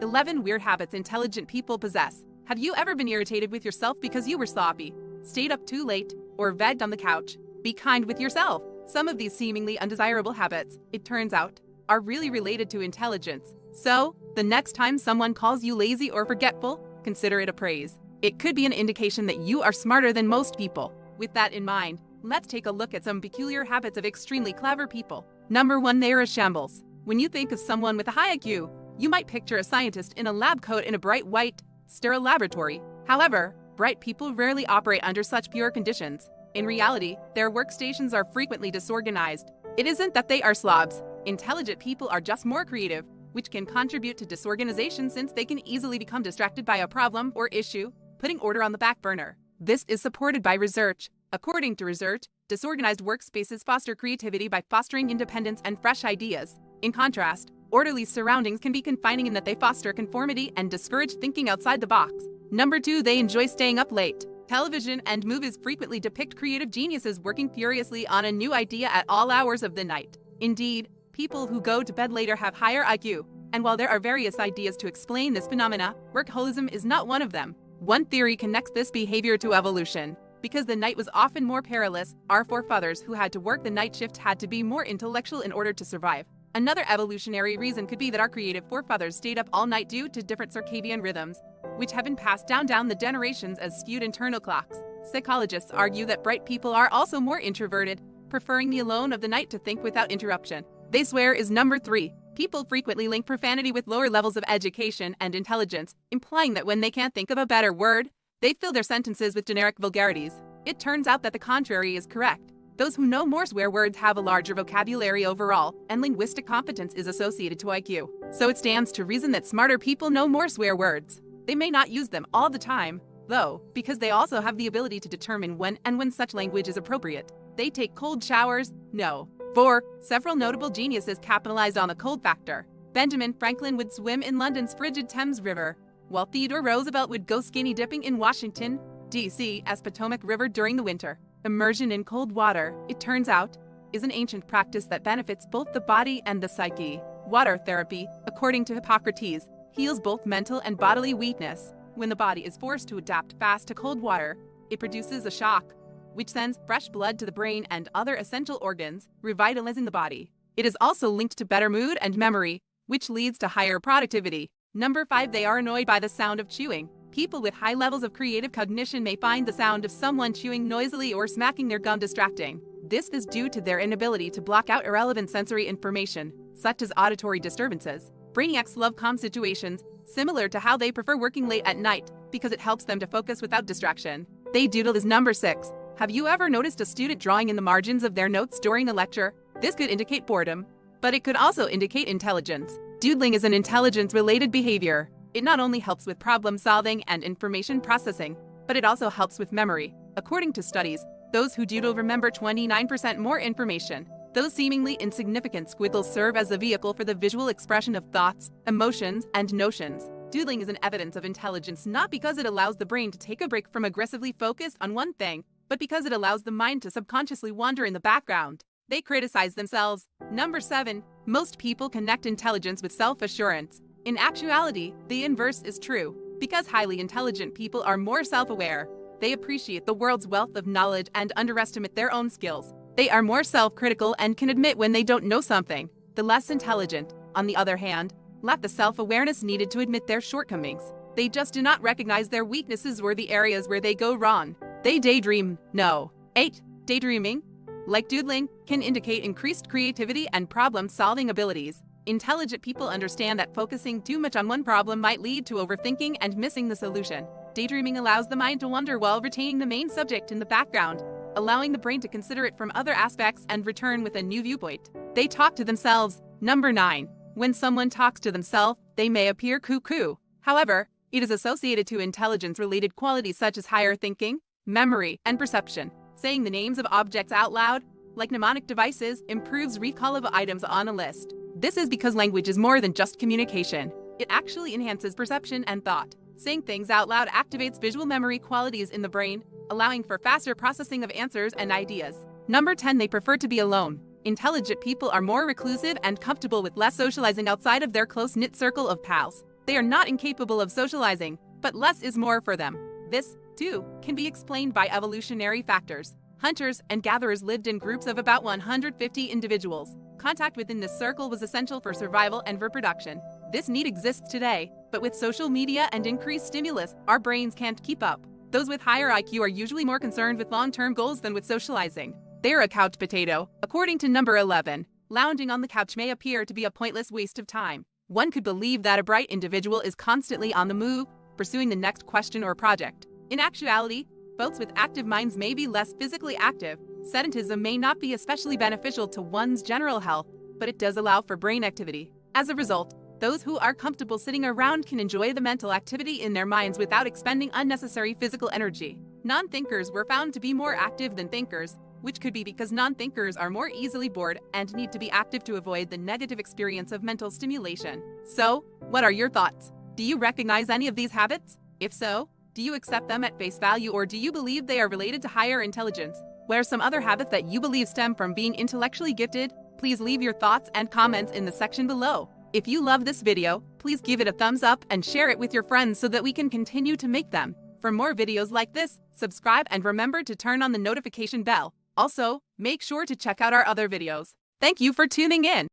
11 Weird Habits Intelligent People Possess. Have you ever been irritated with yourself because you were sloppy, stayed up too late, or vegged on the couch? Be kind with yourself. Some of these seemingly undesirable habits, it turns out, are really related to intelligence. So, the next time someone calls you lazy or forgetful, consider it a praise. It could be an indication that you are smarter than most people. With that in mind, let's take a look at some peculiar habits of extremely clever people. Number 1, they are a shambles. When you think of someone with a high IQ, you might picture a scientist in a lab coat in a bright white, sterile laboratory. However, bright people rarely operate under such pure conditions. In reality, their workstations are frequently disorganized. It isn't that they are slobs. Intelligent people are just more creative, which can contribute to disorganization since they can easily become distracted by a problem or issue, putting order on the back burner. This is supported by research. According to research, disorganized workspaces foster creativity by fostering independence and fresh ideas. In contrast, orderly surroundings can be confining in that they foster conformity and discourage thinking outside the box. Number 2, they enjoy staying up late. Television and movies frequently depict creative geniuses working furiously on a new idea at all hours of the night. Indeed, people who go to bed later have higher IQ, and while there are various ideas to explain this phenomena, workaholism is not one of them. One theory connects this behavior to evolution. Because the night was often more perilous, our forefathers who had to work the night shift had to be more intellectual in order to survive. Another evolutionary reason could be that our creative forefathers stayed up all night due to different circadian rhythms, which have been passed down the generations as skewed internal clocks. Psychologists argue that bright people are also more introverted, preferring the alone of the night to think without interruption. They swear is number 3. People frequently link profanity with lower levels of education and intelligence, implying that when they can't think of a better word, they fill their sentences with generic vulgarities. It turns out that the contrary is correct. Those who know more swear words have a larger vocabulary overall, and linguistic competence is associated to IQ. So it stands to reason that smarter people know more swear words. They may not use them all the time, though, because they also have the ability to determine when such language is appropriate. They take cold showers? No. 4. Several notable geniuses capitalized on the cold factor. Benjamin Franklin would swim in London's frigid Thames River, while Theodore Roosevelt would go skinny dipping in Washington, D.C. as Potomac River during the winter. Immersion in cold water, it turns out, is an ancient practice that benefits both the body and the psyche. Water therapy, according to Hippocrates, heals both mental and bodily weakness. When the body is forced to adapt fast to cold water, it produces a shock, which sends fresh blood to the brain and other essential organs, revitalizing the body. It is also linked to better mood and memory, which leads to higher productivity. Number 5, they are annoyed by the sound of chewing. People with high levels of creative cognition may find the sound of someone chewing noisily or smacking their gum distracting. This is due to their inability to block out irrelevant sensory information, such as auditory disturbances. Brainiacs love calm situations, similar to how they prefer working late at night, because it helps them to focus without distraction. They doodle is number 6. Have you ever noticed a student drawing in the margins of their notes during a lecture? This could indicate boredom, but it could also indicate intelligence. Doodling is an intelligence-related behavior. It not only helps with problem solving and information processing, but it also helps with memory. According to studies, those who doodle remember 29% more information. Those seemingly insignificant squiggles serve as a vehicle for the visual expression of thoughts, emotions, and notions. Doodling is an evidence of intelligence not because it allows the brain to take a break from aggressively focused on one thing, but because it allows the mind to subconsciously wander in the background. They criticize themselves. Number 7. Most people connect intelligence with self-assurance. In actuality, the inverse is true. Because highly intelligent people are more self-aware, they appreciate the world's wealth of knowledge and underestimate their own skills. They are more self-critical and can admit when they don't know something. The less intelligent, on the other hand, lack the self-awareness needed to admit their shortcomings. They just do not recognize their weaknesses or the areas where they go wrong. They daydream. No. 8. Daydreaming, like doodling, can indicate increased creativity and problem-solving abilities. Intelligent people understand that focusing too much on one problem might lead to overthinking and missing the solution. Daydreaming allows the mind to wander while retaining the main subject in the background, allowing the brain to consider it from other aspects and return with a new viewpoint. They talk to themselves. Number 9. When someone talks to themselves, they may appear cuckoo. However, it is associated to intelligence-related qualities such as higher thinking, memory, and perception. Saying the names of objects out loud, like mnemonic devices, improves recall of items on a list. This is because language is more than just communication. It actually enhances perception and thought. Saying things out loud activates visual memory qualities in the brain, allowing for faster processing of answers and ideas. Number 10. They prefer to be alone. Intelligent people are more reclusive and comfortable with less socializing outside of their close-knit circle of pals. They are not incapable of socializing, but less is more for them. This, too, can be explained by evolutionary factors. Hunters and gatherers lived in groups of about 150 individuals. Contact within this circle was essential for survival and reproduction. This need exists today, but with social media and increased stimulus, our brains can't keep up. Those with higher IQ are usually more concerned with long-term goals than with socializing. They're a couch potato, according to number 11. Lounging on the couch may appear to be a pointless waste of time. One could believe that a bright individual is constantly on the move, pursuing the next question or project. In actuality, folks with active minds may be less physically active. Sedentism may not be especially beneficial to one's general health, but it does allow for brain activity. As a result, those who are comfortable sitting around can enjoy the mental activity in their minds without expending unnecessary physical energy. Non-thinkers were found to be more active than thinkers, which could be because non-thinkers are more easily bored and need to be active to avoid the negative experience of mental stimulation. So, what are your thoughts? Do you recognize any of these habits? If so, do you accept them at face value, or do you believe they are related to higher intelligence? What are some other habits that you believe stem from being intellectually gifted? Please leave your thoughts and comments in the section below. If you love this video, please give it a thumbs up and share it with your friends so that we can continue to make them. For more videos like this, subscribe and remember to turn on the notification bell. Also, make sure to check out our other videos. Thank you for tuning in.